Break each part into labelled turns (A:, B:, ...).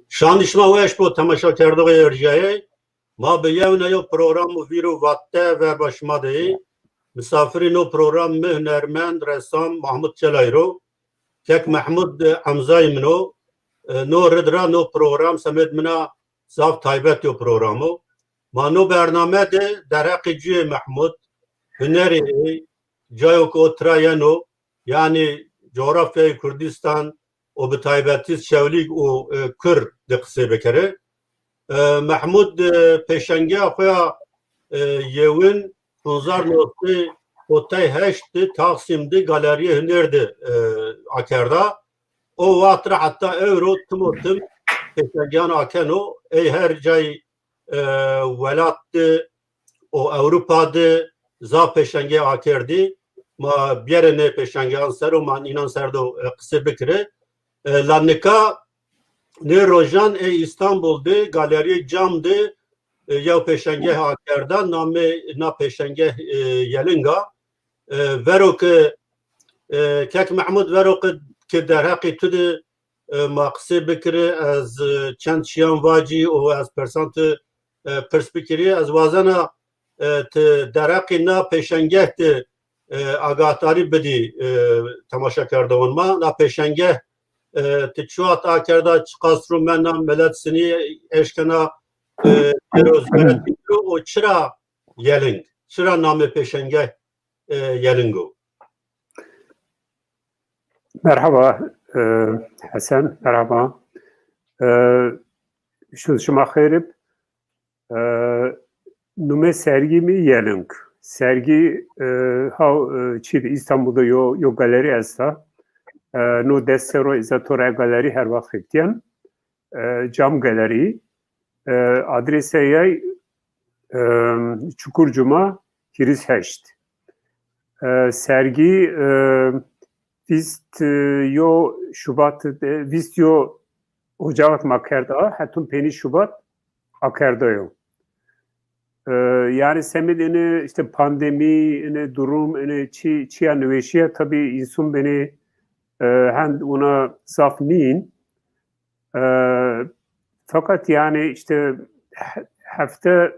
A: شاندشما ویش بو تماشا کرده ارجعه ما به یونه یو پروگرام ویرو وقته و باشماده مسافری نو پروگرام هنرمند رسام محمود چلایرو کک محمود حمزای منو نو ردرا نو پروگرام سمت منا صاف تایبت یو پروگرامو ما نو برنامه ده در حق جوی محمود هنری جایو که اترایانو yani coğrafyayı Kürdistan o bir taybetiz şevlik o Kür de kısa bekere. Mahmud peşenge akıya yevin Hunzar notu Otay heşti Taksim'di galeriye hünerdi akerda. O vaktra hatta euro tumutum peşengeyan akeno her cay velattı o Avrupa'dı za peşenge akerdi. ما بیارنه پیشنگان سر و من اینان سر دو قصه بکره لانکا نه روزان استانبول ده گالری جام ده یا پیشنگه ها کردن نامه نا پیشنگه یلنگا ورو که محمود ورو که در حقی تو ده ما قصه بکره از چند شیان واجی و از پرسانت پرسپیکری از وازانا در حقی نا پیشنگه ده آگاهداری بدی تماشا کرده ما نا پیشنگه تچوات آکرده چقاسترو من ملت سنی اشکنا روزگارت بیرو و چرا یلنگ چرا نام پیشنگه یلنگو
B: مرحبا حسن مرحبا شما خیرب نومه سرگی می یلنگ sergi çiğ İstanbul'da yo galeri esta no destero izatora galeri her vakit diyen cam galeri adrese yay Çukurcuma Kiriz Heşt sergi vist yo Şubat vist yo Ocak makerda hatun peni Şubat akerda yo yani semedini işte pandemi durum çiğ nüveşiye tabii insan beni hem ona saf niyin fakat yani işte hafta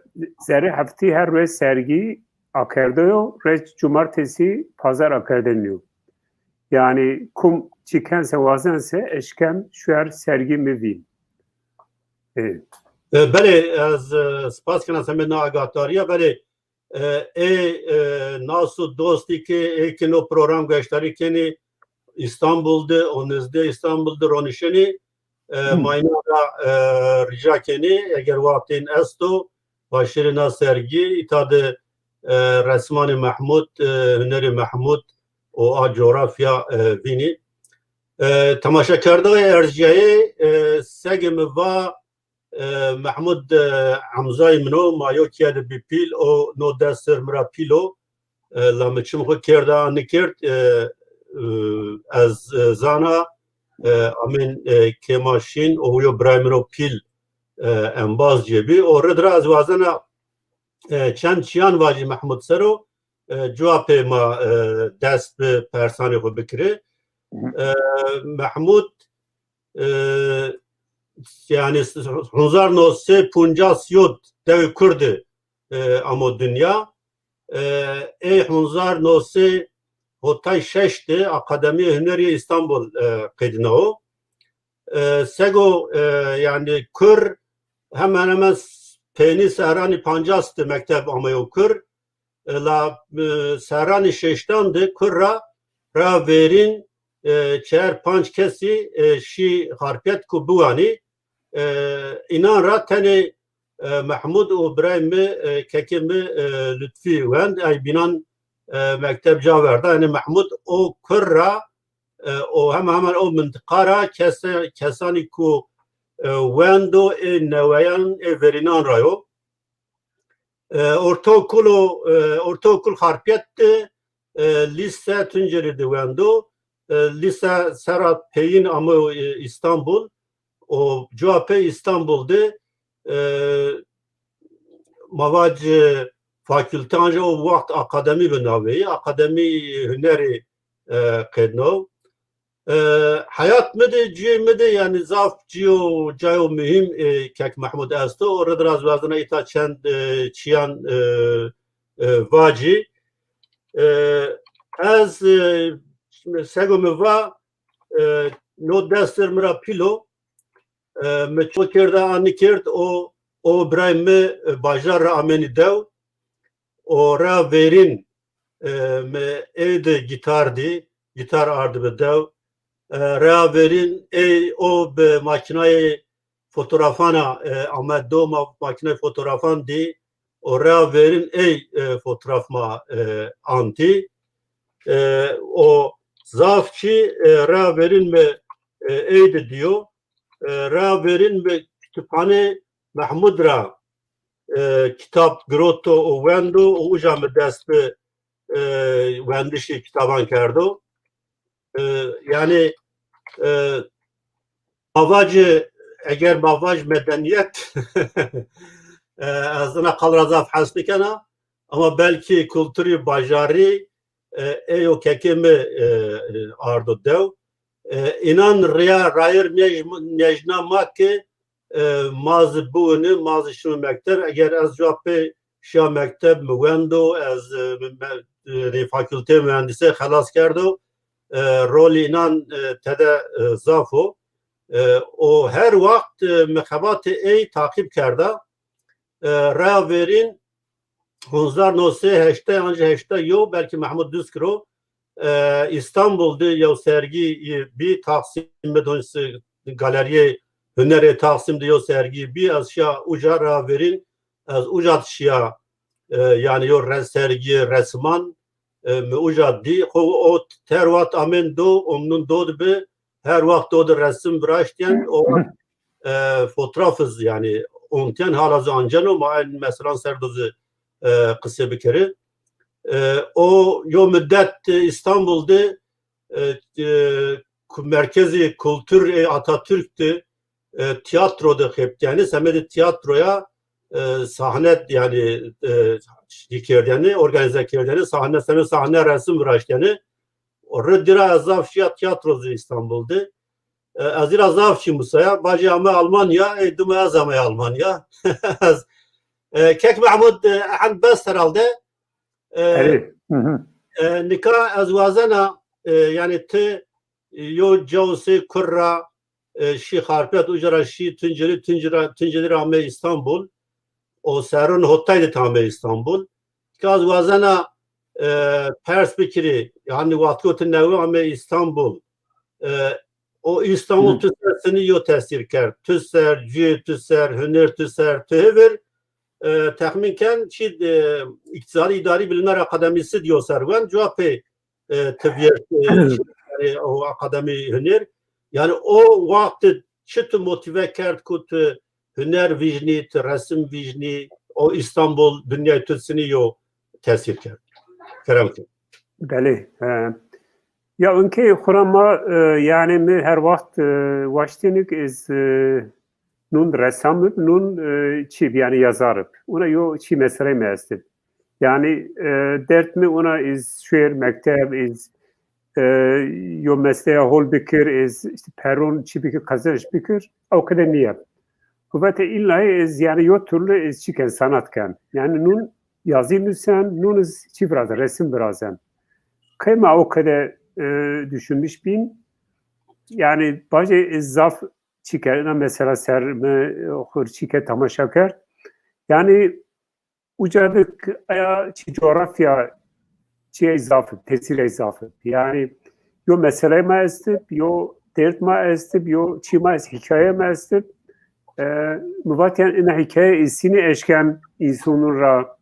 B: her roz sergi akerdıyor roz cumartesi pazar akerdeniyor yani kum çıkansa vazense eşken şuer sergi mevin evet.
A: بله از سپاس کنم سمت نا آگاهداریه بله ناسو دوستی که نو پروگرام گشتاری کنی İstanbul'da onuzda İstanbul'da ronişeni mayna rica keni eğer vaktin esto başarına sergi itadı resmani Mahmud hüneri Mahmud o a coğrafya vini tamaşa kardığı erciye segimi va محمود حمزای منو مایو کیاد بی پیل او نو دستر مرا پیلو لامچم خو کرده نکرد از زانا امین کماشین او یو برایمرو پیل انباز جبی او ردرا از وازنا چند چیان واجی محمود سرو جواب ما دست به پرسانی خو بکره محمود yani Hunzar nosse Punjas yod dev Kürdü ama dünya Hunzar nosse Hotay şeşti Akademi Hüneri İstanbul kaydına o Sego yani Kür hemen peni Serani Pancastı mektep ama o Kür la Serani şeştandı Kürra ra verin çer panç kesi şi harpiyet kubuani inan ra tane Mahmud o Brahmi kekimi lütfi wend ay binan mektep caverda yani Mahmud o kırra o hemen o mıntıkara kesani ku wendo nevayan verinan rayo ortaokul harpiyette lise tünceli de wendo lise Serhat Peyin ama İstanbul o CHP İstanbul'da mavacı fakültanca o vakt akademi benaveyi akademi hüneri kedno hayat mıdır, cih mıdır? Yani zaf, ciyo, cayo mühim kek Mahmud Esto. Orada az vazına ita çend çiyan vaci. Az segome va no dester mra pilo me ço kerda anı kert o brayme bajar ameni dev o ra verin me evde gitar ardı be dev ra verin o be makinayı fotoğrafana Ahmet Doğma makine fotoğrafan di o ra verin fotoğrafma anti o zafçı ra verin me eydi diyor ra verin me kütüphane Mahmud ra kitap grotto o vendo o uca me dest be vendişi kitaban kerdo yani mavacı eğer mavaj medeniyet azına kalrazaf hasnikana ama belki kültürü bajari o kekimi ardo dev inan riya rayır nejna makke maz buğunu maz şunu mektep eğer az cevapı şia mektep müvendo az fakülte mühendisi halas kerdo rolü inan tede zafo o her vakt mekhabat takip kerda ra verin Hunzar nose heşte anca heşte yo belki Mahmud Düzkiro İstanbul'da ya sergi bir Taksim'de dönse galeriye hünere Taksim'de yo sergi bir aşağı ucara verin az ucat şia yani yo sergi resman me ucat di o tervat amen do onun do be her vakt o resim bıraşten o fotoğrafız yani onten halazı ancano ma mesela serdozu kısa bir kere o yo müddet İstanbul'da merkezi kültür Atatürk'tü tiyatroda hep yani semedi tiyatroya sahne yani dikerdeni organize kerdeni sahne resim bıraşteni orada dira azafşiyat tiyatrosu İstanbul'da azira azafşi musaya bacı ama Almanya dume azamaya Almanya kek Mahmud an bas herhalde nikah azvazana yani te yo cavse kurra şi harpiyat ujara şi tünceli rame İstanbul o serun hottaydı tame İstanbul ki azvazana perspekiri yani vatkotu nevi ame İstanbul o İstanbul tüsersini yo tesir ker tüser, cü tüser, hüner tüser, tühevir tahminken İktisadi İdari Bilimler Akademisi diyor serven cevapı teviyet o akademi hüner yani o vakti çıtı motive kert kut hüner vicni resim vicni o İstanbul dünya tütsini yo tesir kert keremti.
B: Beli. Ya önce kurama yani mi her vakt vaştinik iz nun ressamım, nun çi yani yazarım. Ona yo çi mesele mestim. Yani dert mi ona iz şiir mektep iz yo mesleğe hol bikir iz işte peron çi bikir kazanç bikir o kadar niye? Kuvvete illahi iz yani yo türlü iz çiken sanatken. Yani nun yazayım sen nun iz çi biraz resim birazdan. Kıyma o kadar düşünmüş bin. Yani bazı zaf çikerine mesela serme okur çiker tamaşaker. Yani ucadık ya coğrafya izafı, tesir izafı. Yani yo mesele mi estip, yo dert mi estip, yo çima hikaye mi estip. Müvaten ina hikaye isini eşken insanın ra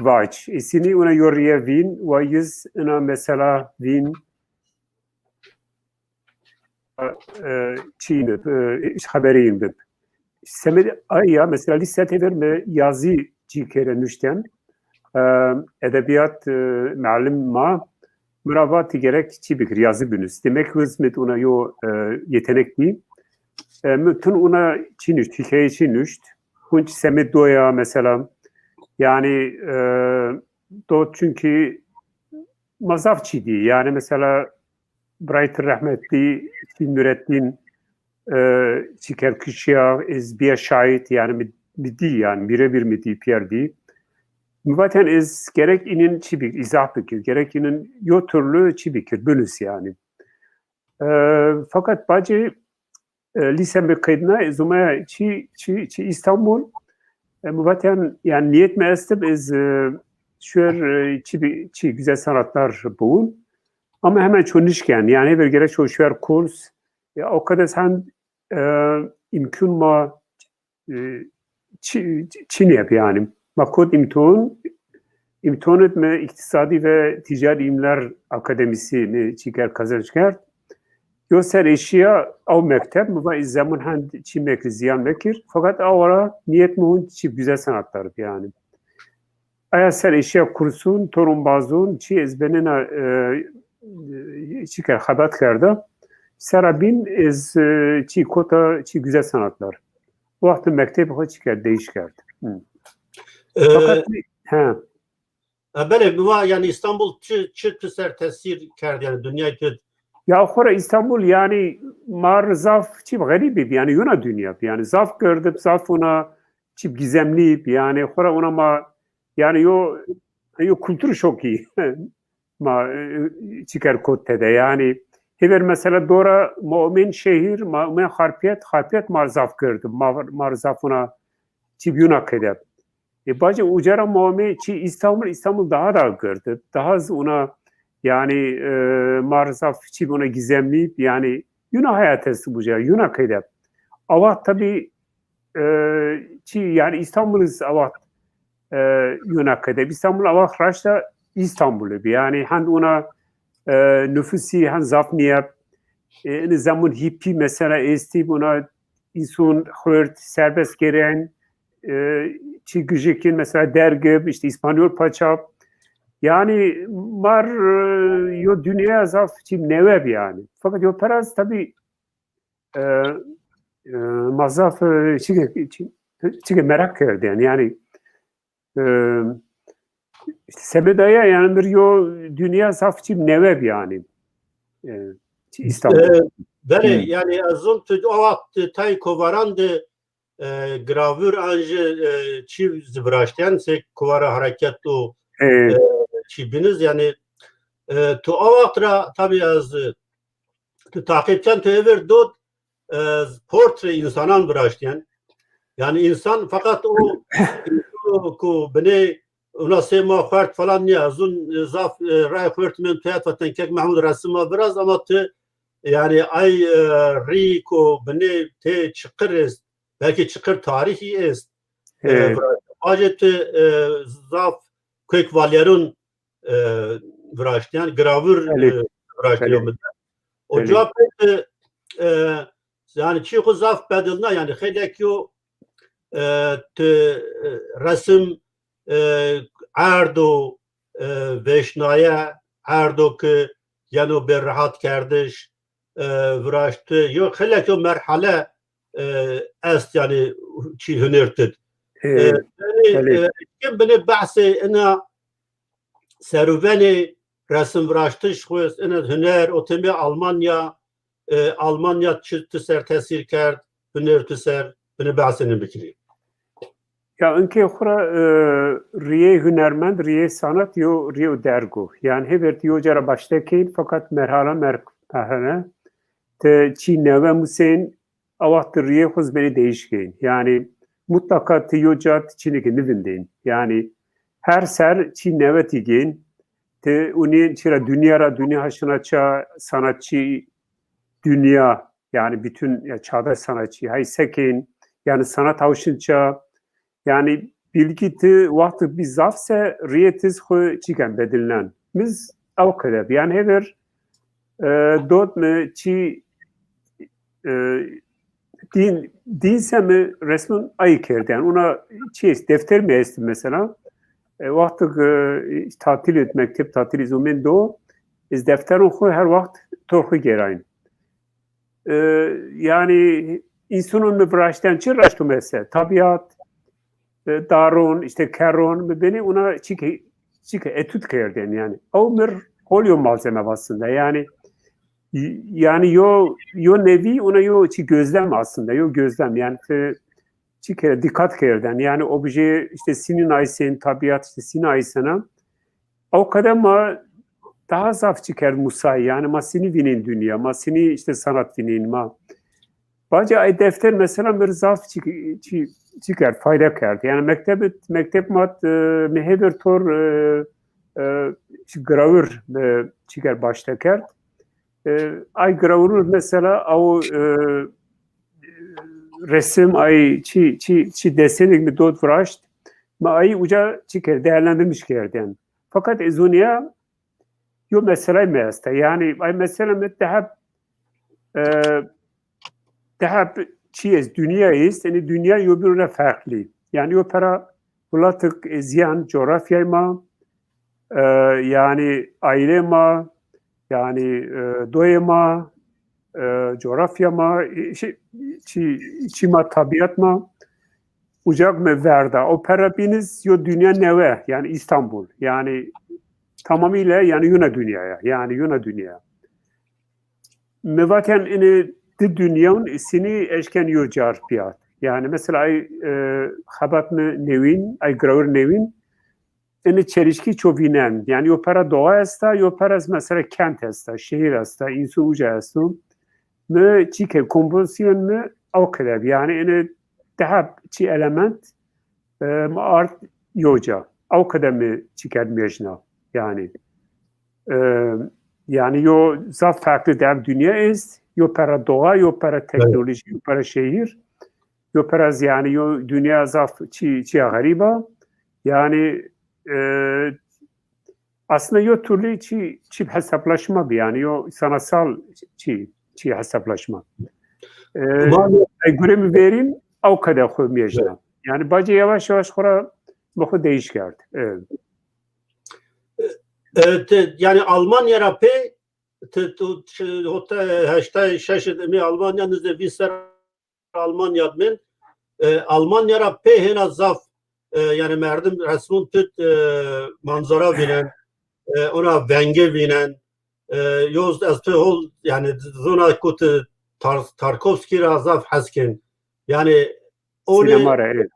B: vaç. İsini ona yorriye vin ve yüz ina mesela vin çiğnip, haberiyim bib. Semedi ayya mesela listete verme yazı cikere nüşten edebiyat mealim ma müravati gerek çi bikir yazı bünüs. Demek hizmet ona yo yetenek değil. Bütün ona çi nüşt, hikaye çi nüşt. Hunç semed doya mesela yani do çünkü mazaf çi değil. Yani mesela Bright rahmetli Nurettin Çikerkişya ez bir şahit yani midi yani birebir midi pierdi. Zaten ez gerek inin çibik izah bikir, gerek inin yo türlü çibikir, bölüs yani. Fakat bacı lisem bir kaydına ezumaya çi İstanbul zaten yani niyet meestib ez şuer çi güzel sanatlar buğun. Ama hemen çönüşken yani bir gerek şuer kurs ya o kadar sen imkün ma Çin yap yani. Makod imtihan etme iktisadi ve ticari ilimler akademisi mi çıkar kazançlar. Yo ser eşya av mektep mi var zaman hand çi mekri ziyan mekir. Fakat avara niyet muhun çi güzel sanatlar yani. Aya ser eşya kursun torun bazun çi ezbenena çıkar habat karda. Serabin ez çi kota çi güzel sanatlar. Bu vakti mektep o çıkar değişkerdi. Fakat
A: böyle bu yani İstanbul çıktı ser tesir kerdi yani dünyayı
B: ya okura İstanbul yani mar zaf çip garibi yani yuna dünya yani zaf gördüm zaf ona çip gizemli yani okura ona ma yani yo kültür çok iyi ma çıkar kottede yani hever mesela Dora Mu'min şehir Mu'min harpiyet mar zaf gördüm mar zaf ona çip yuna kedep bacı ucara Mu'min çi İstanbul daha da gördüm daha az ona yani marzaf çi ona gizemli yani Yunan hayatı bu ya Yunan kayda. Ama tabii çi yani İstanbul'uz ama Yunan kayda. İstanbul ama raşta İstanbul'u yani hand ona nüfusi hand zafniyap ne zaman hippi mesela esti buna insan hırt serbest gelen çi gücekin mesela dergib işte İspanyol paçap yani mar yo dünya zaf çim neveb yani. Fakat yo peraz tabi mazaf çike merak kerdi yani işte sebedaya yani bir yo dünya zaf çim neveb yani. İstanbul.
A: Böyle yani azın o vakti tay kovarandı gravür anjı çiv zıbraşten se kovara hareket o çibiniz yani tu o vaktra tabii az tu takipten tu ever dot portre insanan bıraştın yani insan fakat o ku beni ona sema fert falan ya azun zaf ray fırtmen tiyat vatan kek Mahmud Rasım'a biraz ama tu yani ay riko beni te çıkırız belki çıkır tarihi est acet zaf kek valyarun vraştyan gravür vraştyan o cevap yani çiğ zaf bedilna yani xelekyo resim erdo veşnaya erdo ki yani bir rahat kardeş vraştı yok xelekyo merhale est yani çiğ hünertid yani kim beni bahsi ina serüveni resim vraştış xoyes ina hüner otemi Almanya çıktı ser tesir kerd hüner tüser beni bahsini bikiri.
B: Ya önce xura riye hünermend, riye sanat yo riye dergo. Yani hever yo cara baştaki fakat merhane te çi neve musen avaht riye xuz beni değişkeyin. Yani mutlaka te yo cat çiniki nivindeyin. Yani her ser çi neve tigin te uni çira dünya haşınaça sanatçı dünya yani bütün ya çağdaş sanatçı hay sekin yani sanat avşınça yani bilgiti vakti bir zafse riyetiz xo çıkan bedilinden. Biz o kadar yani hever dot mu çi dinse mi resmen ayı kerdi yani ona çi defter mi estim mesela vakti tatil etmek tatil izumen do iz defterin xo her vakt torku gerayn. Yani insanın mübraşten çıraştı mesela tabiat darun işte keron beni ona çike etüt kerden yani. O bir holyo malzeme aslında yani yani yo nevi ona yo çi gözlem aslında yo gözlem yani çi kere dikkat kerden yani obje işte sinin aysen tabiat işte sinin aysana o kadar ma daha zaf çıkar musay yani masini vinin dünya masini işte sanat vinin ma baca ay defter mesela bir zaf çıkar fayda kerdi yani mektep mat meheber tor gravür çıkar başta kert ay gravür mesela o resim ay çi desenik mi dot vraşt ma ay uca çıkar değerlendirmiş kerden fakat ezunia yo mesela mesta yani ay mesela daha çiğiz dünyayız yani dünya yo birbirine farklı yani yo para bulatık ezyan coğrafyayma yani ailema yani doyma coğrafyama çima tabiatma ucak mı verda opera biniz yo dünya neve yani İstanbul yani tamamıyla yani Yunan dünyaya yani Yunan dünya mevaken ini di dünyanın sini eşken yo carpiyat yani mesela ay habat mı nevin ay gravür nevin ini çelişki çovinen yani yo para doğa esta yo para mesela kent esta şehir esta insu uca esta mı çike kompozisyon mı o kadar yani ini daha çi element art yoca o kadar mı çıkar mecna yani yani yo zaf farklı dev dünya ist yo para doğa yo para teknoloji yo para şehir yo para yani yo dünya zaf çi gariba yani aslında yo türlü çi hesaplaşma bir yani yo sanatsal çi hesaplaşma göre mi vereyim o kadar koymayacağım yani bacı yavaş yavaş kora bu değişkerdi
A: yani Almanya rapı hatta şaşırdım Almanya nizde visser Almanya min Almanya rapı hena zaf yani merdim resmun tut manzara binen ona venge binen yoz az hol yani zona kut Tarkovski razaf hasken yani
B: sinema evet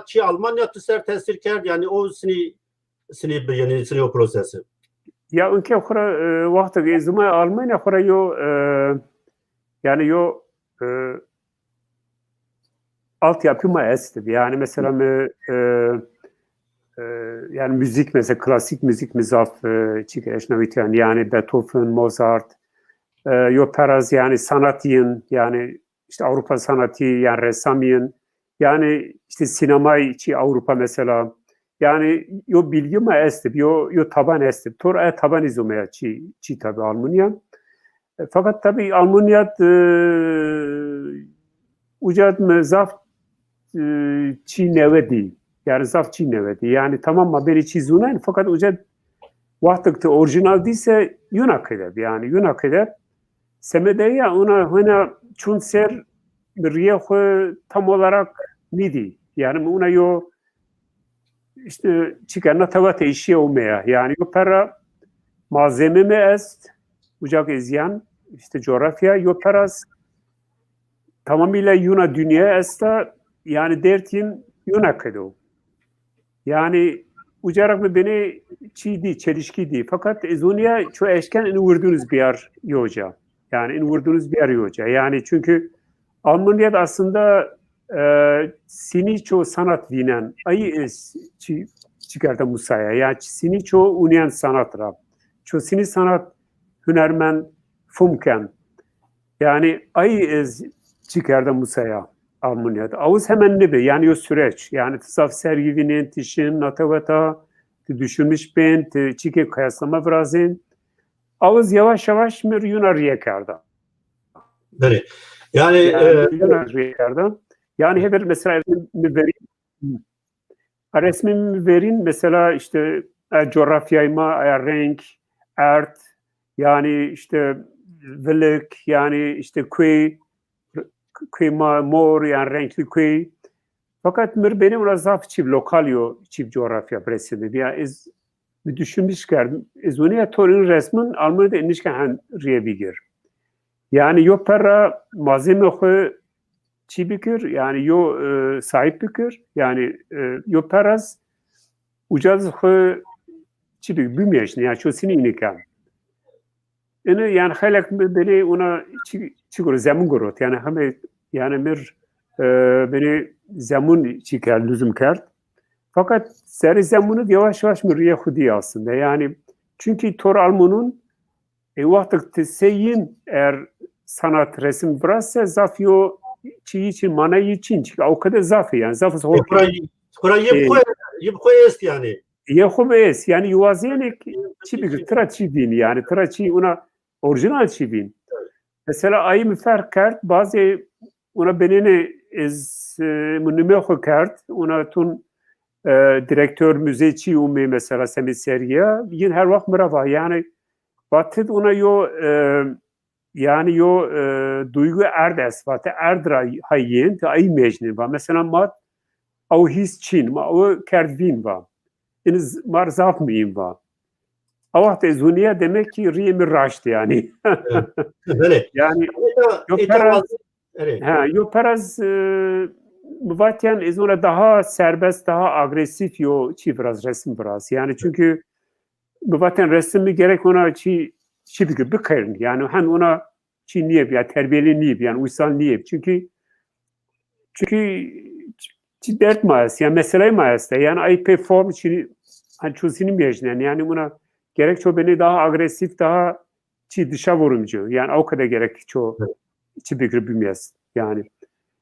A: çi Almanya tüser tesir kerd yani o sini o prosesi
B: ya ülke kura vakti gezme Almanya kura yo yani yo altyapıma esti yani mesela yani müzik mesela klasik müzik mizaf çıkışnaviten yani Beethoven, Mozart yo peraz yani sanatın yani işte Avrupa sanatı yani ressamın yani işte sinemayı Avrupa mesela yani yo bilgi mi esti yo taban esti tor taban izomaya çi tabi Almanya fakat tabi Almanya ucad mı zaf çi nevedi yani zaf çi nevedi yani tamam mı beni çizunen fakat ucad vakti orijinal değilse Yunan kadar yani Yunan kadar semedeya ona çun ser riye tam olarak nidi yani ona yo işte çıkarına tavate işi olmaya yani yo para malzeme mi est ucak ezyan işte coğrafya yo paras tamamıyla Yunan dünya esta yani dertin Yunan kadar yani ucarak mı beni çiğdi çelişkiydi fakat ezonya çoğu eşken in vurduğunuz bir yer yoca yani in vurduğunuz bir yer yoca yani çünkü Almanya'da aslında sini çoğu sanat vinen ayı çıkardı Musa'ya yani sini çoğu uniyen sanat rab çoğu sini sanat hünermen fumken yani ayı çıkardı Musa'ya Almanya'da avuz hemen ne be yani o süreç yani saf sergi vinen tişin natavata düşünmüş ben çike kıyaslama vrazin avuz yavaş yavaş mir Yunarıya karda
A: yani
B: Yunarıya karda yani hep mesela resmi verin mesela işte coğrafyayma, renk, art yani işte velik yani işte kıyma mor yani renkli kuy fakat benim biraz zaf çift lokal çift coğrafya presinde yani düşünmüşken ezuniye torun resmin Almanya'da inişken riye bigir Yani yo para malzeme xwe çi bikir, yani yo sahip bikir, yani yo paraz ucaz xwe çi bikir, bimyeşni, yani şu sini inikan. Yani xelek beni ona çi guru, zemun gurut, yani heme, yani mir beni zemun çi kerd, lüzum kerd. Fakat seri zemunu yavaş yavaş mürriye hudi aslında, yani çünkü tor almunun vakti tseyin eğer sanat resim burası zafyo çi için manayı için çünkü o kadar zafı, yani zafı soğuk.
A: Kurayı yibkoy est yani.
B: Yehubes yani yuvaziyenek çi bir tıra çi bin, yani tıra çi ona orijinal çi bin. Mesela ayı müfer kart bazı ona benene iz münime kart ona tun direktör müzeci umi mesela semiseriya yin her vakit merhaba, yani batı ona yo yani yo duygu erdes batı erdra hayyin ta ay mecni var mesela mat o his çin ma o kerdvin var iniz mar zaf miyim var ama tezuniye demek ki riyemi raştı yani.
A: Böyle.
B: Yani yo paraz muvatyen izona daha serbest, daha agresif yo çi biraz resim biraz. Yani çünkü muvatyen resmi gerek ona çi bir bıkırın. Yani han ona çi niye ya terbiyeli niye yani uysal niye? Çünkü çi dert mayas yani mesele mayas da yani ay perform çi hani çözünü mecnen yani ona gerek ço beni daha agresif, daha çi dışa vurumcu. Yani o kadar gerek ço çi bir bilmez yani.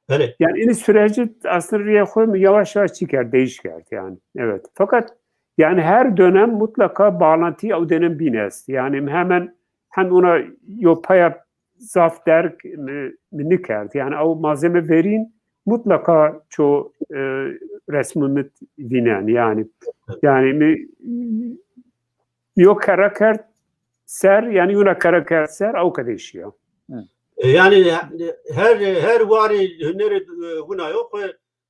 A: Öyle.
B: Yani en süreci aslında riye koyma yavaş yavaş çıkar, değişker yani. Evet. Fakat yani her dönem mutlaka bağlantıyı o dönem bines. Yani hemen ona yopaya zaf der minikert. Yani o malzeme verin mutlaka çoğu resmimi vinen yani. Yani yok karakter ser yani yuna karakter ser o kadar değişiyor.
A: Yani her vari hüneri huna yok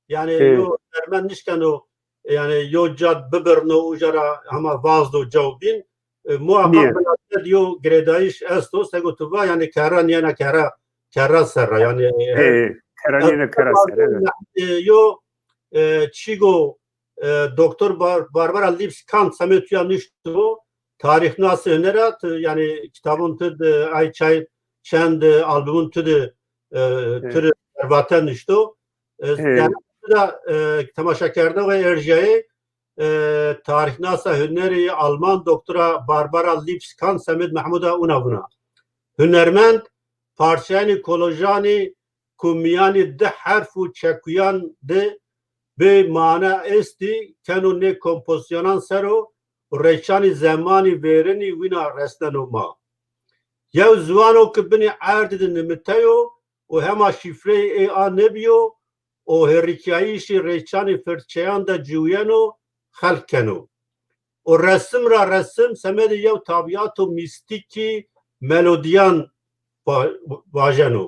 A: yani yo ermenişken o yani yo cad biberno ujara ama vazdo cevbin muhakkak diyor gredaiş esto segotuva yani karan yana kara serra yani
B: karan yana kara serra evet.
A: Yo çigo doktor Barbara Lipskant sametüya nişto tarih nasıl önerat yani kitabın tıd ay çay چند آلبوم تو türü vatan işte yani da temaşa کرده و ارجای tarihnasa hüneri Alman doktora Barbara Lipskan Samet Mahmuda unavuna hünermend parçayani kolojani kumiyani de harfu çekuyan de be mana esti kanune kompozisyonan sero reçani zamani vereni wina reslenuma یا زوانو که بنی عرض نمیتایو و همه شifre ای نبیو و هریکاییشی ریچانی فرچیان دا جوینو خلق کنو و رسم را رسم سمد یو طبیعت و میستیکی ملودیان واجنو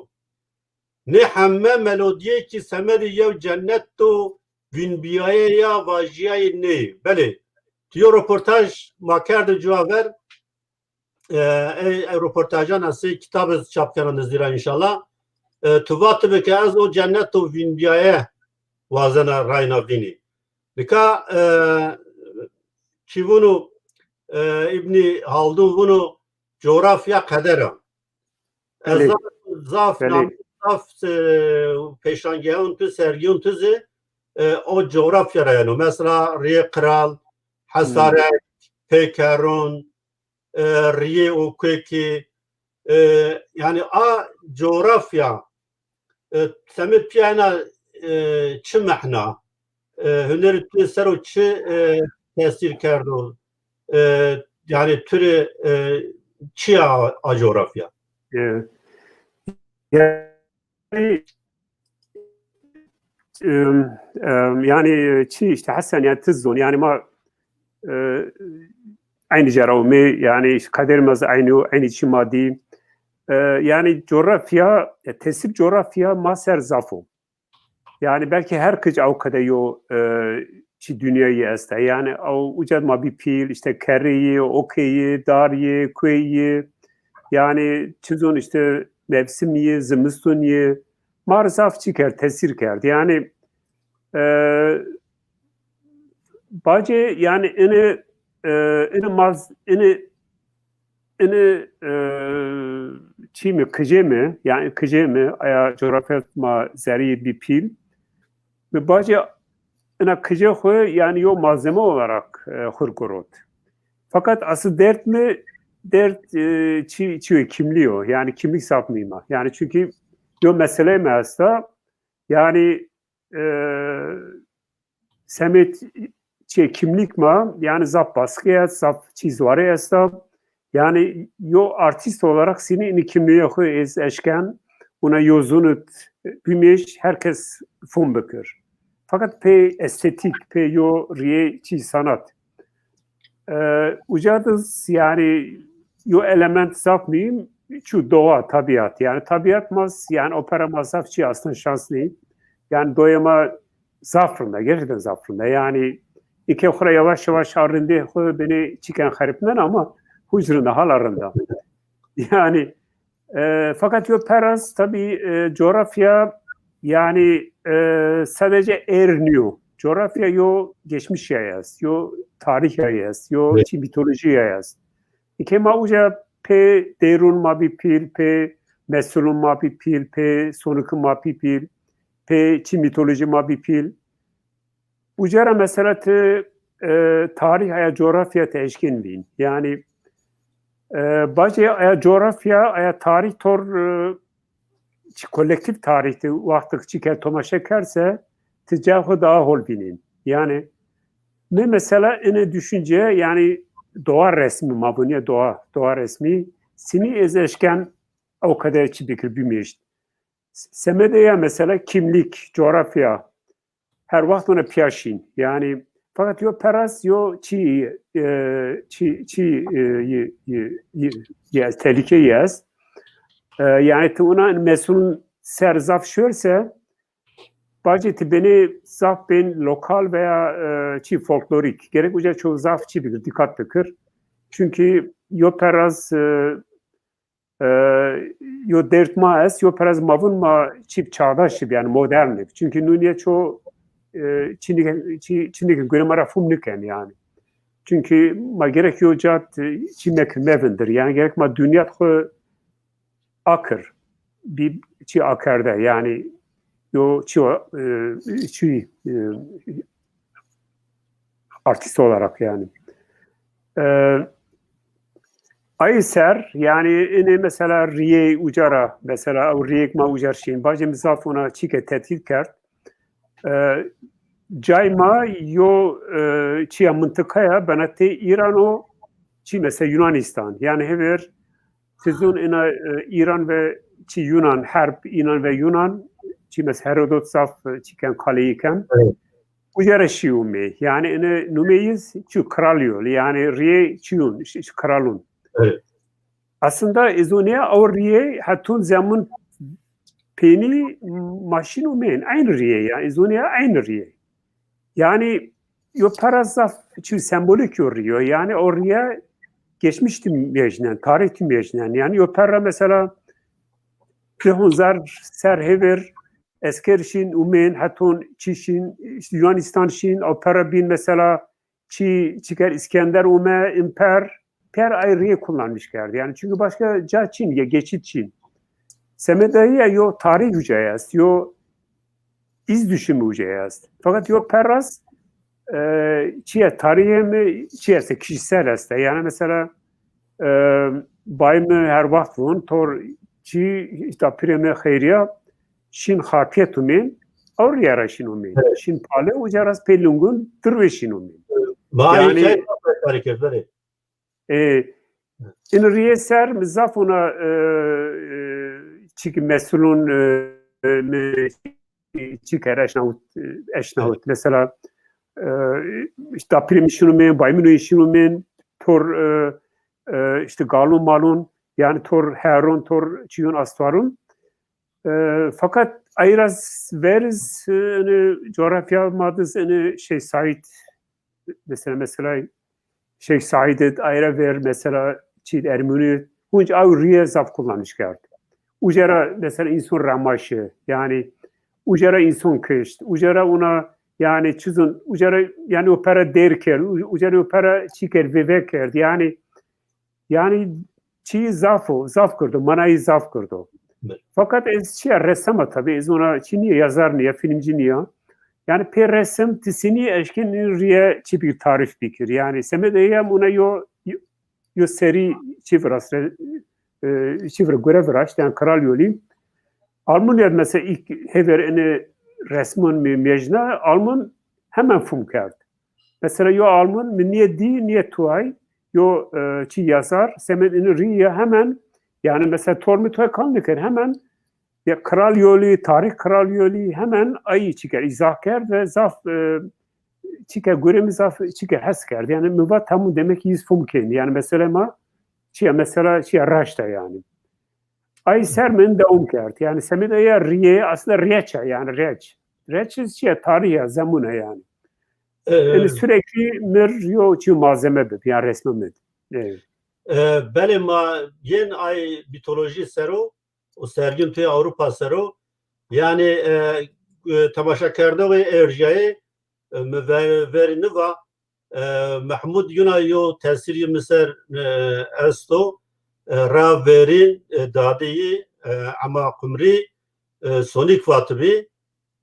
A: نه همه ملودیه که سمد یو جنت و وینبیایه یا واجیای نه بله تیو رپورتاج ما کرد جواور röportajdan nasıl kitabı çap kanalınız dira inşallah. Tuvatı beke az o cennet o vinbiye vazana rayna vini. Bika çivunu İbni Haldun bunu coğrafya kadera. Zaf peşangeyon tu sergiyon tuzi o coğrafya rayano. Mesela Riye Kral, Hasaret, Pekerun, Riye Okeki yani a coğrafya Samet piyana çi mehna hüneri tü sero çi tesir kerdo yani türü çi a coğrafya
B: yani çi işte Hasan yani tızon yani ma aynı ceravmi yani kaderimiz aynı çi maddi yani coğrafya tesip coğrafya maser zafo yani belki her kıç o kadar yo çi dünyayı este yani o ucad ma bir pil işte keriyi okeyi dariyi kueyi yani çizon işte mevsimiye, zimistoniye marzaf çıkar, tesir kerdi. Yani bence yani çi mi kıje mi yani kıje mi aya coğrafya ma zeri bir pil ve bence ina kıje koy yani yo malzeme olarak hırgorot. Fakat asıl dert mi dert çi kimliyor yani kimlik sapmayma. Yani çünkü yo mesele mi aslında yani semet kimlik ma yani zap baskıya zap çizvare aslında yani yo artist olarak seni kimliğe koy eşken ona yozunut bümeş herkes fon bakır. Fakat pe estetik pe yo riye çi sanat. Ucadız yani yo element sapmayayım şu doğa tabiat yani tabiat mas yani opera masafçı aslında şanslı yani doyama zafrında gerçekten zafrında yani iki okura yavaş yavaş arındı beni çıkan haripten ama huzurunda halarında yani fakat yo peras tabii coğrafya yani sadece erniyor coğrafya yo geçmiş yayaz yo tarih yayaz yo mitoloji yayaz İkema uca pe derun mabi pil pe mesulun mabi pil pe sonraki mabi pil pe mitoloji mabi pil ucara mesela te tarih aya coğrafya te eşkin bin yani bazı aya coğrafya aya tarih tor kolektif tarihte vakti çıkar tomaşa kerse ticahı daha hol binin yani ne mesela ene düşünce yani doğa resmi mabuniye doğa resmi seni ezeşken o kadar çibikir büyümüş. Semedeye mesela kimlik, coğrafya her vakit ona piyaşin. Yani fakat yo peras yo tehlike yaz. Yani ona mesulun ser zaf şörse bence beni zaf ben lokal veya folklorik gerek uca çoğu zaf çibikir dikkat bakır. Çünkü yo peras yo dertma es yo peras mavun ma çip çağdaş yani modernlik. Çünkü nuniye çoğu Çin'deki göre fum nüken yani. Çünkü ma gerek yo cat Çin'deki mevindir. Yani gerek ma dünya akır. Bir çi akırda yani yo çi artist olarak yani. Ayser yani mesela riye ucara mesela o riyek ma ucar şeyin bacım zafona çike tetkik kert cayma yo çiya mıntıkaya benate İran'o çi mesela Yunanistan yani hever sizin ina İran ve çi Yunan harp İran ve Yunan çi mesela Herodot zaf çiken kaleyken ucara şiumi yani ina numeyiz çi kralıyor yani riye çiyun kralun.
A: Evet.
B: Aslında ezonia avriye hatun zaman peni maşinu men aynı riye ya ezonia aynı riye. Yani yo parazaf çünkü sembolik yoruyor. Yani oraya geçmiştim mecnen, tarihtim mecnen. Yani yo para mesela Krihonzar serhever eskerşin umen hatun çişin Yunanistan şin opera bin mesela çıkar İskender ume imper per ayrıya kullanmış geldi. Yani çünkü başka Çin ya geçit Çin. Semedayı yo tarih hücayaz, yo iz düşümü hücayaz. Fakat yo peras çiye tarihe mi çiyese kişisel aslında. Yani mesela bayımı her vakit vun tor çi işte preme hayriya şin harpiyetumin or yara şin umin. Şin pale ucaras pelungun tırveşin umin.
A: Yani hareketleri.
B: In riyeser mizaf ona çünkü mesulun çıkar eşnahut. Mesela işte primişinumen, bayminuişinumen, tor işte galun malun yani tor heron, tor çiyun astvarun. Fakat ayraz veriz coğrafya madız şey Said mesela Şeyh Said'e ayra ver mesela Çin Ermeni hunç av riye zaf kullanmış geldi. ujara mesela insan ramaşı yani ujara insan kışt, ujara ona yani çizin, ujara yani opera derker, ujara opera çiker veveker yani çiğ zaf kurdu, manayı zaf kurdu. Fakat ressama tabii, ona Çinli yazar niye, filmci niye? Yani per resim tisini eşkin riye bir tarif bikir. Yani semedeyem ona yo seri çivras çivra görevraş yani kral yoli. Almanya mesela ilk hever resmen mecna Alman hemen fum kerdi. Mesela yo Alman niye di niye tuay yo çi yazar semedini riye hemen yani mesela tormitoy kanlıker hemen ya kral yolu, tarih kral yolu hemen ayı çıkar, izah ker ve zaf çıkar, göremi zaf çıkar, hes ker. Yani müvat tamu demek yüz fumken. Yani mesela raşta yani. Ay sermen devam kert. Yani semedaya riye aslında reçe yani reç. Reç tarih ya zamuna yani. Yani sürekli yo malzeme bed yani resme bed. Evet.
A: Beli ma yen ay mitoloji sero o sergin toy Avrupa sero yani temaşa kerde ve erjayı verini va Mahmud Yunayo tesiri Mısır esto ra verin dadiyi ama kumri sonik vatibi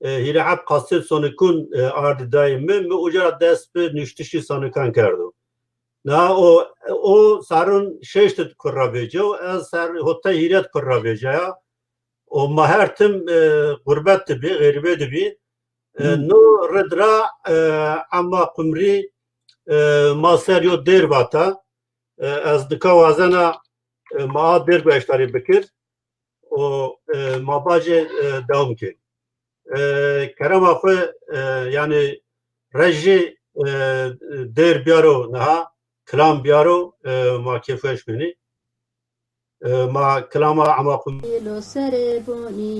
A: hilab qasid sonikun ardı daimi mi ucara dest bir nüştişi sonikan kerdo. Na o sarın şeştet kurrabejo az sar hotta hiret kurrabeja o mahertim gurbet tibi garibe tibi no redra ama kumri maseryo dervata az dikawazana ma der beştari bikir o mabaje devam ki kerema xwe yani reji der biyaro naha كلام بيارو ما كيفاش مني ما كلام عماقم
C: يلو سربوني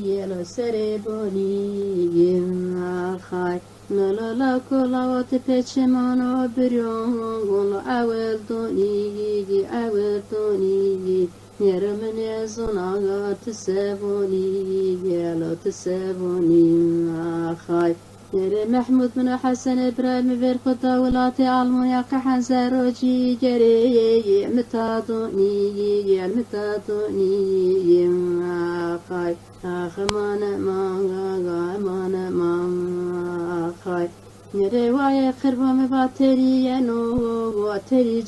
C: يلو سربوني يما خاي نلا كلا وتبتشمانو بريون عودوني يرمن يزنا تسبوني يلو تسبوني ما خاي نرى محمود بن حسن إبراهيم في الخطة ولاتي علمو كحنزر وجي جري متادوني ما خاي أخمانا ما خاي نرى وايا خربا مباتري ينو واتري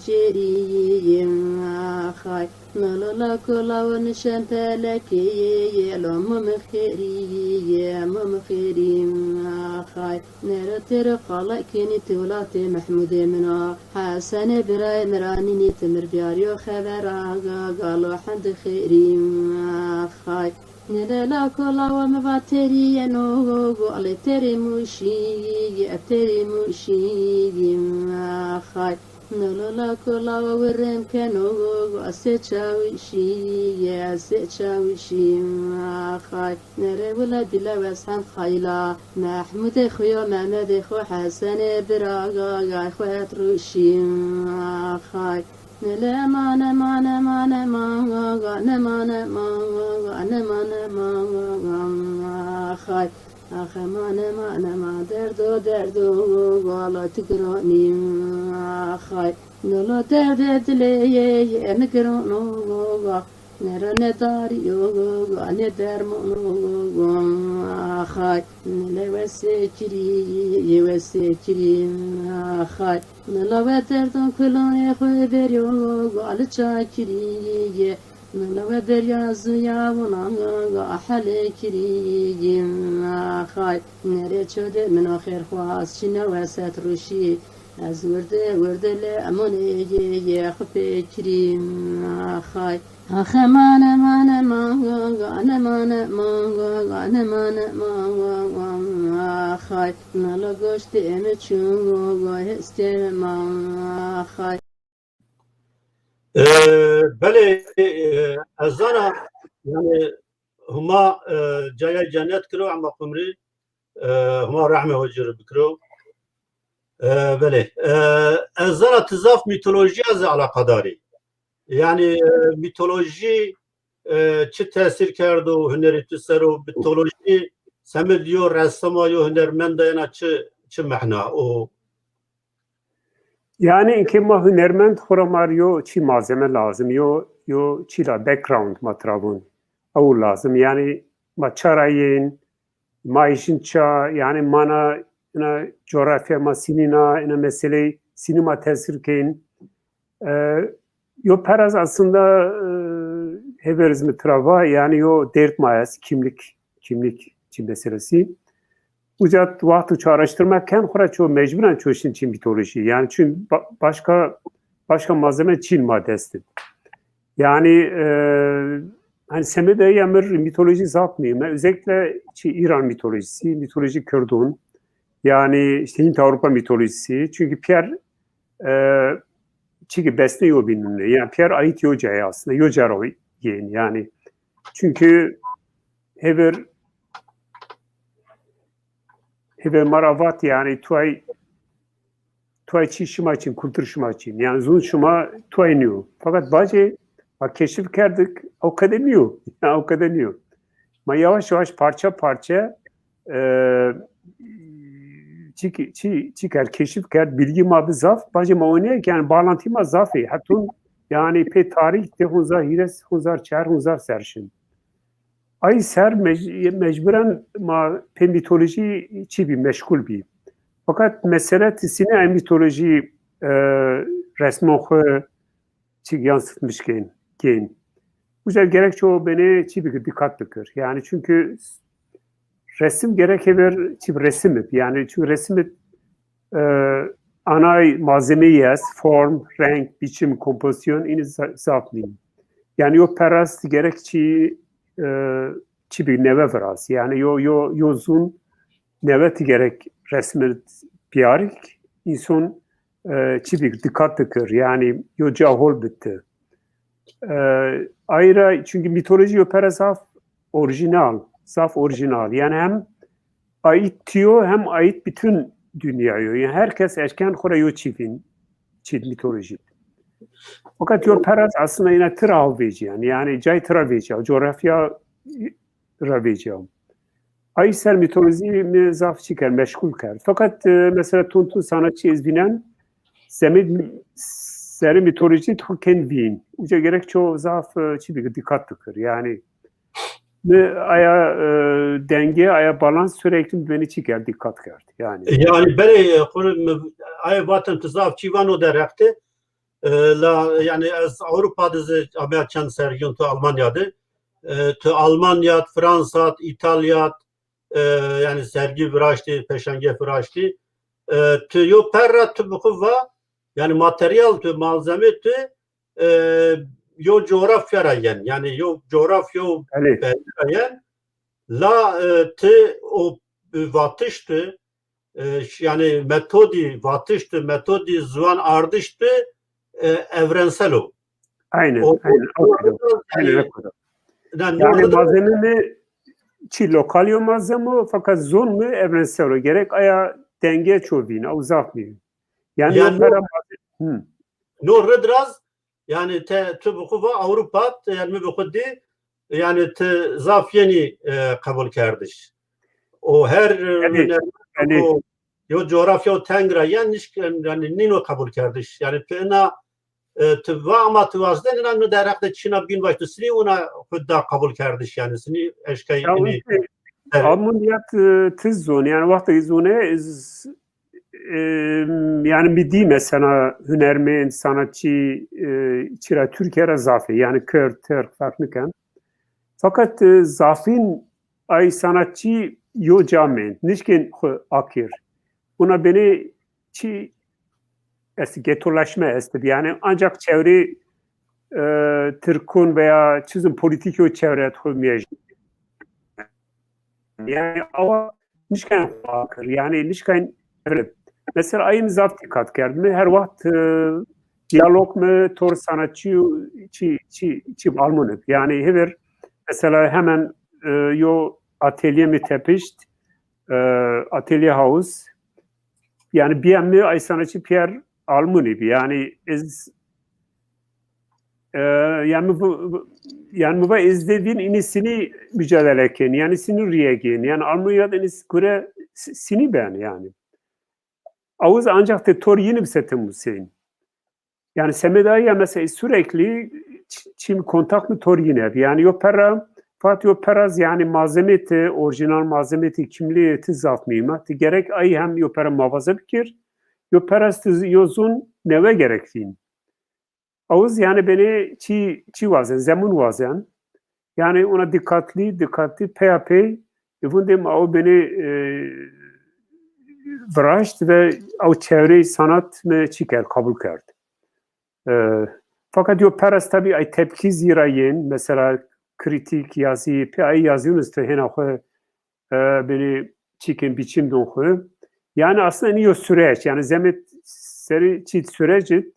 C: جري ما خاي نلا كلا ونشان تلكي يلو ممخيري ما خاي نرى ترقى كيني تولاتي محمود منا حسن براي مرانيني تمر بياريو خبرا قالوا حد خيري ما خاي نلا كلا ومباتري ينو قالي تري موشي ما خاي نلا كلا ورم كانوا أسيتشاوشي ما خاي نرى ولا بلا وسام خيلا محمود خويا محمد خو حسن براغا خوات روشي ما خاي نلا ما خاي أخمانا دردو ولا تقرأني خاي نلا درد لي نقرأنو نرى نداريو ندرمو خاي نلا وسيكري خاي نلا ودردن كلوني خوي بريو على تشاكري نلا دريا زيا ونا حلكري ما خاي نري تشود من اخر خواص شنو وسات روشي از ورد لاموني يخفكري ما خاي اخمانا ما خاي نلا غشت امچو هستر ما خاي
A: بله ازانا yani huma caya cennet kiro ama kumri huma rahme hocur bikro bele ezana tizaf mitoloji az alakadari yani mitoloji çi tesir kerdi o hüneri tüser o mitoloji semi diyor ressama yo hünermendayana çi mehna o
B: Yani inke ma hünermend xoramar yo çi malzeme lazım yo çila background matrabun o lazım yani ma çarayın ma işin ça yani mana ina coğrafya ma sinina ina mesele sinema tesir keyin yo peraz aslında heverizmi trava yani yo dert mayas kimlik çi meselesi Ucat vakti araştırmakken hora çoğu mecburen çoğuşun Çin mitoloji. Yani çünkü başka malzeme Çin maddesi. Yani hani semede yamır mitoloji zapmıyım. Özellikle İran mitoloji Kürdün. Yani işte Hint Avrupa mitolojisi. Çünkü Pierre çünkü besne yo bilinir. Yani Pierre ait Yoca'ya aslında. Yoca'ra yiyin yani. Çünkü hever maravat yani tuay çi şuma için, kültür şuma için. Yani zun şuma tuay niyo. Fakat bazı keşif kerdik o kadar niyo. Yani o kadar niyo. Ma yavaş yavaş parça çıkar keşif kerd bilgi ma zaf bazı ma oynuyor yani bağlantı ma zafı. Hatta yani pe tarih de hunzar çar hunzar serşin. Ay ser mecburen ma pe mitoloji çi bir meşgul bir. Fakat mesele tisine mitoloji resmohu çi yansıtmış gen. Bu yüzden gerekçe o beni çi bir dikkat bıkır. Yani çünkü resim gerekir çi resim yani çünkü resim ana malzemeyi form, renk, biçim, kompozisyon ini zapmayın. Yani yok perast gerekçi çi bir neve veras. Yani yozun nevet gerek resmi piyarik insan çi bir dikkat tıkır. Yani yo cahol bitti. Ayrıca çünkü mitoloji yo pera saf orijinal. Yani hem ait diyor hem ait bütün dünyaya. Yani herkes erken kora yo çi mitoloji. Fakat yo peraz aslında yine tırav veciyem. Yani cay tırav veciyem. Coğrafya raveciyem. Ayser mitoloji mi zaf çıkar, meşgul kar. Fakat mesela tuntun sanatçı izbinen seri mitoloji tüken vin. Uca gerek çoğu zaf çibik dikkat tıkır. Yani aya denge, aya balans sürekli beni çıkar, dikkat kar. Yani
A: beni ay vatan tızaf çivano derekti. La yani Avrupa'da Amerikan sergiyon tu Almanya'da tu Almanya, Fransa, İtalya yani sergi viraçtı, peşenge viraçtı. Tu yo perra tu bukuva yani materyal tu malzeme tu yo coğrafya rayen yani yo coğrafya rayen la tu o vatıştı yani metodi zvan ardıştı evrensel o.
B: Aynen. Yani malzeme mi çi lokal yo malzeme fakat zon mu evrensel o. Gerek aya denge çoğubine, uzatmıyor. Yani
A: no redraz yani te bukuva Avrupa yani mi bukudi yani te zaf yeni kabul kardeş. O her o yo coğrafya tengra yani nino kabul kardeş. Yani pena tıva ama tıvazda ne derekte Çin'e bin başta sini ona hudda kabul kardeş yani sini eşkay ini
B: ameliyat tız zon yani vakti zone yani bir değil mesela hünermen sanatçı çira Türkiye'ye zafi yani Türk farklıken fakat zafin ay sanatçı yo camen nişken akir buna beni çi getolaşma esti yani ancak çevre Türk'ün veya çizim politik o çevre tutmayacak yani ama nişken akir yani nişken mesela aynı zaf dikkat geldi her vakit diyalog mu tor sanatçı çi almanık yani hever mesela hemen yo atölye mi tepişt atölye house yani bir mi ay sanatçı Pierre Almuni yani yani bu izlediğin inisini mücadele eken, yani seni riyegen, yani Almanya'da inis göre seni ben yani. Ağız ancak de tor yeni bir setim Hüseyin. Yani semedaya mesela sürekli çim kontak mı tor yine. Yani opera, Fatih operaz yani malzemeti, orijinal malzemeti, kimliği zaf mıyım? Gerek ay hem opera mavaza bikir, operaz yozun neve gerektiğin. Ağız yani beni çi vazen, zemun vazen. Yani ona dikkatli, peyapey. Efendim o beni vraşt ve o çevre sanat mı çiker, kabul kerdi. Fakat operaz tabii ay tepki zirayen, mesela kritik yazı, ay yazıyorsunuz da hena beni çikin biçim doğu. Yani aslında iyi o süreç, yani zemet seri çit süreci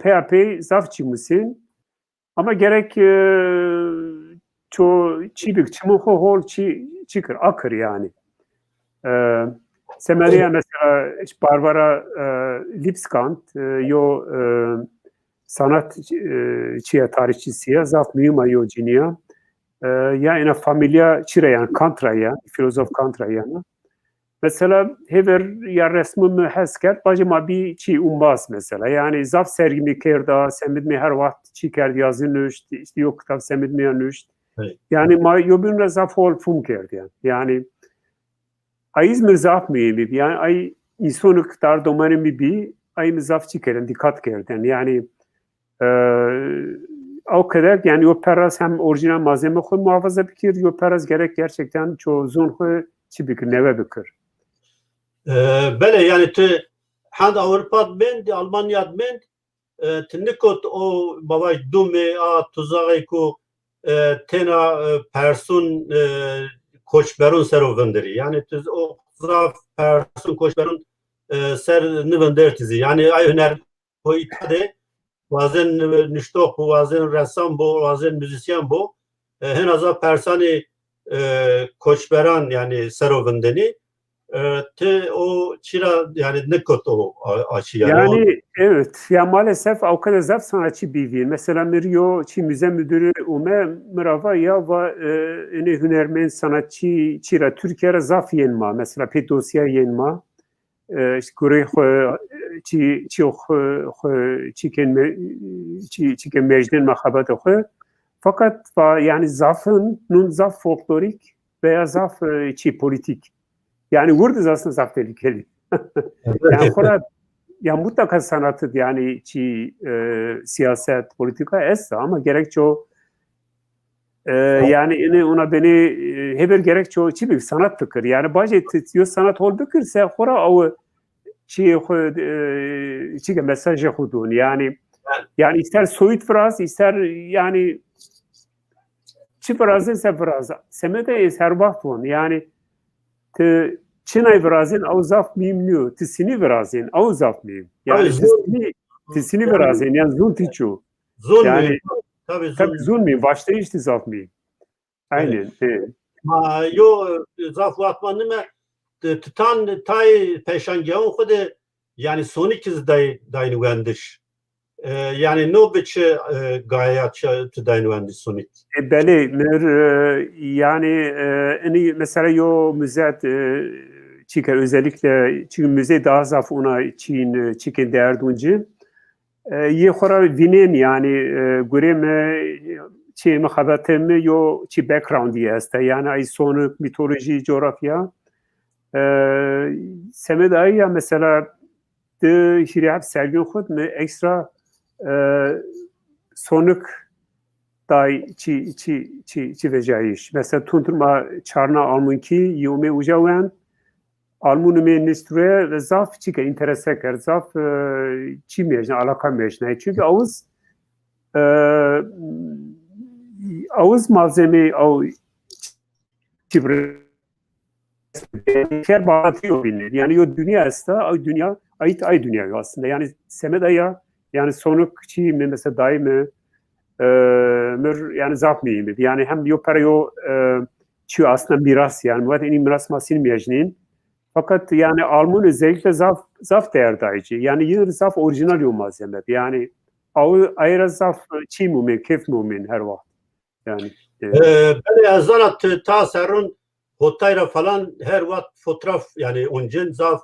B: peyapey zaf çıkmışsın. Ama gerek çoğu çibik, çimuhu hol çıkır, akır yani. Semeriya mesela Barbara Lipskant, yo sanat çiğe tarihçisiye, zaf mühim yo ciniya. Ya ina familya çireyan, kantraya, filozof kantraya. Mesela hever ya resmimi hesker, bacıma bir çi umbaz mesela. Yani zaf sergimi kerda, semidmi her vakit çi kerdi yazı nüşt, işte yok kitap semidmi nüşt. Yani ma yobun zaf ol fum kerdi yani. Yani ayız mı zaf mıyım? Yani ay insonuk dar domanimi bir ay mı zaf çikerim, dikkat kerden. Yani o kadar yani operaz hem orijinal malzeme koy muhafaza bikir, operaz gerek gerçekten çoğu zon koy çi bikir, neve bikir.
A: Bele yani te hand Avrupa ben de Almanya ben tnikot o babaş dume a tuzağı ku tena person koçberun serovendiri yani tuz o zaf person koçberun ser nivendertizi yani ay hüner o itade bazen niştok bu bazen ressam bu bazen müzisyen bu hen azap persani koçberan yani serovendeni te o çira yani ne kötü o açı
B: yani evet ya maalesef o kadar zaf sanatçı bildiğin mesela Mirio çi müze müdürü ume mirava ya va ene hünermen sanatçı çira Türkiye'ye zaf yenma mesela pedosya yenma işte kure çiken mecden mahabatı fakat yani zafın nun zaf folklorik veya zaf çi politik. Yani burada aslında zaf tehlikeli. Yani ya mutlaka sanatı yani siyaset, politika esse ama gerekçe o yani ona beni heber gerekçe o bir sanat fikir. Yani bazı sanat ol fikirse hora o mesajı hudun. Yani ister soyut fraz, ister yani frazı ise fraz. Semede her vakit on. Yani Çinay vrazin av zaf miyim niyo? Tisini vrazin av zaf miyim? Yani tisini vrazin yani zul tiçu. Yani tabii zul miyim? Başta işte zaf miyim? Aynen.
A: Ma yo zaf vatmanı mı? Titan tay peşangiyan kudu yani son ikiz daynıvendiş. Yani no biçe gayet daynıvendiş son ikiz.
B: Beli yani mesela yo müzet çıkar özellikle çünkü müze daha zaf ona Çin çıkın derduncu. Ye xora vinen yani göreme çi mekhabatemi yo çi background yeste yani ay sonu mitoloji coğrafya. Semedayı ya mesela de şiriyat sergin xud me ekstra sonuk day çi vecayiş. Mesela tunturma çarna almunki yume ucawen almunu ministre ve zaf çike interese ker zaf çi mecne alaka mecne. Çünkü avuz malzeme av çibre her bağlatıyor bilinir. Yani o dünya aslında dünya ay dünya aslında. Yani semedaya yani sonuk çi mesela daimi yani zaf mıyım? Yani hem yo çi aslında miras yani. Murat en miras masin mecnin. Fakat yani Alman özellikle zaf değer dayıcı. Yani yine zaf orijinal yo malzeme. Yani ayrı zaf çi mumin, kef mumin her vakit. Yani.
A: Böyle yazanat ta serun hotayra falan her vakit fotoğraf yani oncen zaf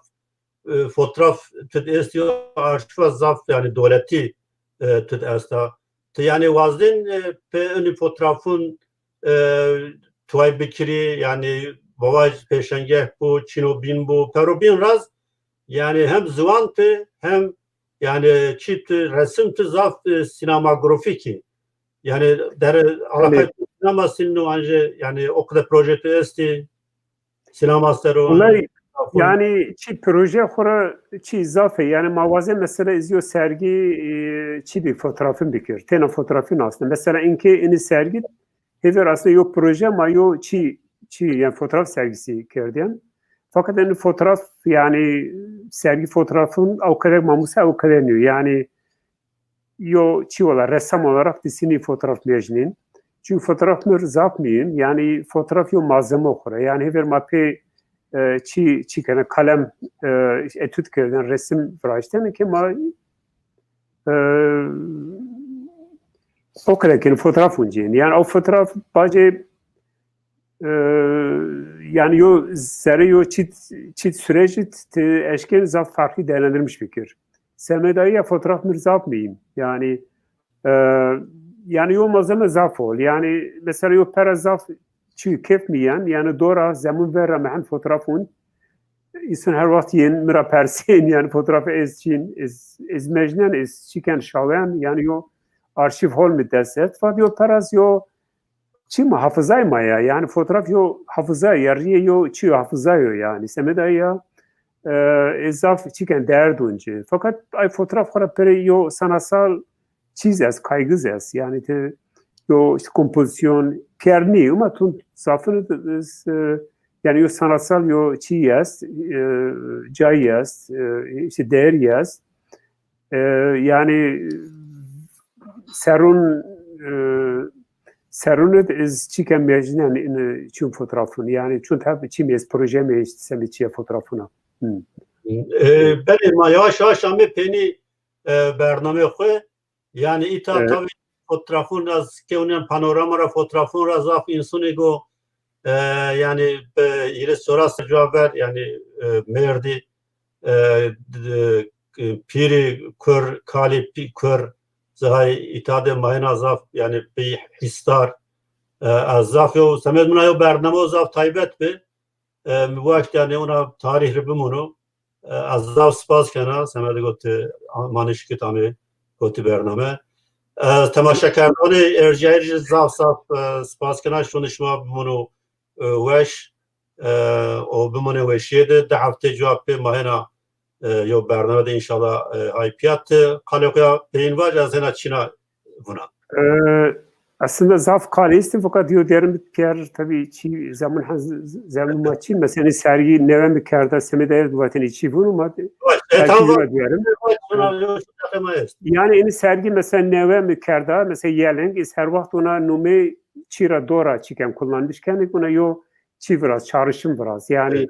A: fotoğraf tüt estiyor arşiva zaf yani devleti tüt esta. Yani vazdin pe ünlü fotoğrafın tuay bikiri yani bavaj peşenge bu çino bin bu perobin raz yani hem zıvan pe hem yani çit resim tü zaf sinemografiki yani der alakayı sinema sinu anje yani o kadar projesi esti sinema sero
B: yani çi proje xora çi izafe yani mavaze mesela izliyor sergi çi bir fotoğrafın bikir. Tena fotoğrafın aslında. Mesela inki ini sergi hever aslında yok proje ama yok çi yani fotoğraf sergisi kerdiyen. Fakat yani fotoğraf yani sergi fotoğrafın o kadar mamusa o kadar niyor. Yani yo çi olarak ressam olarak disini fotoğraf mecnin. Çünkü fotoğraf mı zapmayın. Yani fotoğraf yo malzeme okura. Yani hever mape çi kana kalem etüt kerden resim vraşten ki ma o kadar ki fotoğraf uncin. Yani o fotoğraf bence yani yo zerre yo çit süreci eşken zaf farklı değerlendirmiş fikir. Semedayı ya fotoğraf mı zapmayın. Yani yani yo malzeme zaf ol. Yani mesela yo pera zaf çi kef miyen yani dora zemin verre mehen fotoğrafın İnsan her vakit yeni mira persin yani fotoğrafı ezçin ez mecnen ez çiken şaven yani yo arşiv hol mi deset fakat yo peraz yo çi mi hafızay maya yani fotoğraf yo hafızay yarıya yo çi hafızay yo yani semeda ya ezaf çiken değer duncu fakat ay fotoğraf kara pere yo sanatsal çiz ez kaygız ez yani te yo işte kompozisyon kerni ama tun zafını yani yo sanatsal yo çi yaz, cay yaz, işte değer yaz. Yani serun ez çiken mecnen in çün fotoğrafını yani çün tabi çi mez proje mi işte semi çi fotoğrafına.
A: Ben ma yavaş yavaş ama peni bername xwe yani ita tabi fotoğrafın az ki onun panoramara fotoğrafın razaf insuni go yani yine sorarsa cevap ver yani merdi piri kör kalip kör zahay itade mahin azaf yani bir histar azaf yo semed muna yo bername azaf taybet be müvakt yani ona tarih ribimunu azaf spas kana semed got maniş kitami got bername temaşa kardoni ercayri zaf spas kana şunuşma bunu وش او بمونه وشیده ده هفته جواب به ماهنا یا برنامه ده انشالله های پیات قالقیا این وجه از هنا چینا buna.
B: Aslında zaf kalisti fakat diyor derim Pierre tabii çi zaman maçı mesela sergi neven bir karda semeder duvaten içi bunu mu? Yani ini sergi mesela neven bir karda mesela yeleng is her vakit ona nume çira dora çıkan kullanmışken buna yo çi biraz çağrışım biraz yani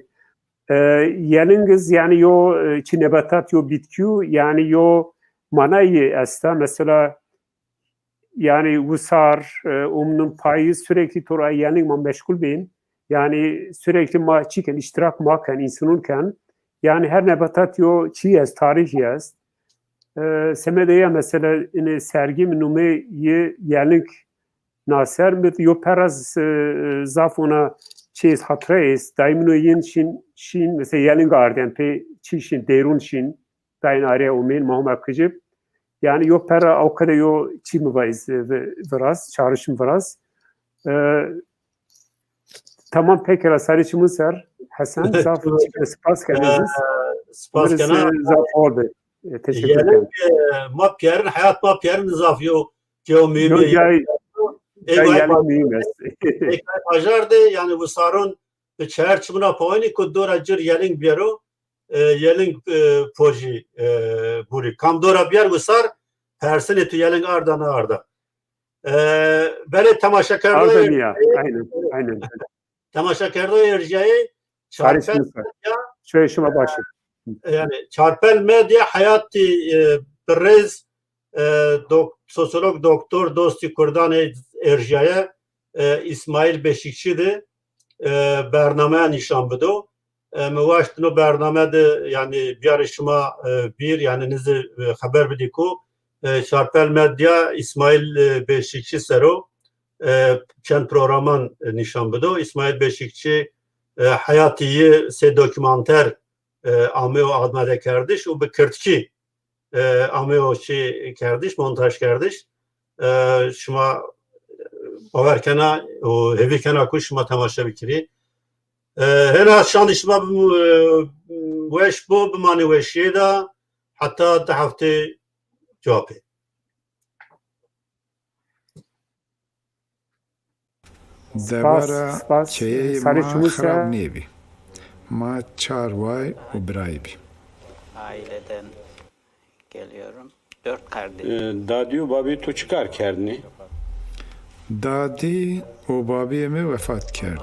B: yelengiz yani yo çi nebatat yo bitki yani yo manayı esta mesela yani usar umnun payı sürekli tora yani ma meşgul bin yani sürekli ma çıkan iştirak maken insanunken yani her nebatat yo çi yaz tarih yaz semedeye mesela in sergi mi nume yelenk Nasser mit yo peraz zafona çiz hatres daimno yin şin mesela yelin garden pe çişin derun şin dain araya umen mahma kıcıp yani yo pera o kadar yo çimi vaiz biraz çağrışım biraz tamam pekala sarıçımız var Hasan zaf spas kendiniz
A: spas kana
B: zaf orada teşekkür ederim
A: mapyerin hayat mapyerin zaf yo geometri Ajarde yani bu sarın çerçmuna payını kudura cır yeling biyero yeling proje buri kam dora biyer bu sar persene tu yeling arda böyle tamaşa kardo
B: aynen
A: tamaşa kardo erceği çarpel
B: şöyle şuna başı
A: yani çarpel medya hayatı berez sosyolog doktor dosti Kurdan Erjaya İsmail Beşikçi'di. Bername nişan bido. Mevaştino bername de yani bir yarışma bir yani nizi haber bidiku Şarpel Medya İsmail Beşikçi sero çend programan nişan bido. İsmail Beşikçi hayatiyi se dokümanter ameo admade kardeş o bir kırtçı ameo şey kardeş montaj kardeş şuma baverkena o hevikena kuş şuma temaşa bikiri هنا شان شباب وش بو بماني وشيدا حتى تحفتي جوابي
D: Devara çeye
B: Sarı
D: ma
B: Çumuş'a-
D: xarab nevi. Ma çarvay u braybi.
E: Aileden geliyorum. 4 kardeş.
F: دادی و بابی تو چیکار کردنی؟
D: Dadi u babi mi vefat kerd.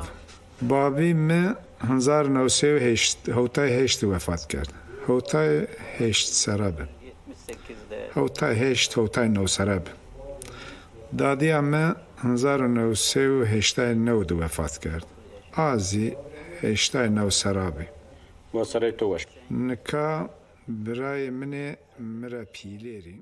D: Babi mi 1908 hotay heşt vefat kerd. Hotay heşt sarabe.
E: 78'de
D: Hotay heşt hotay no sarabe. Dadi mi 1989 vefat kerd. Azi heştay no sarabe.
F: و سرای تو وش
D: Nika birayê min ê mire pîlêrî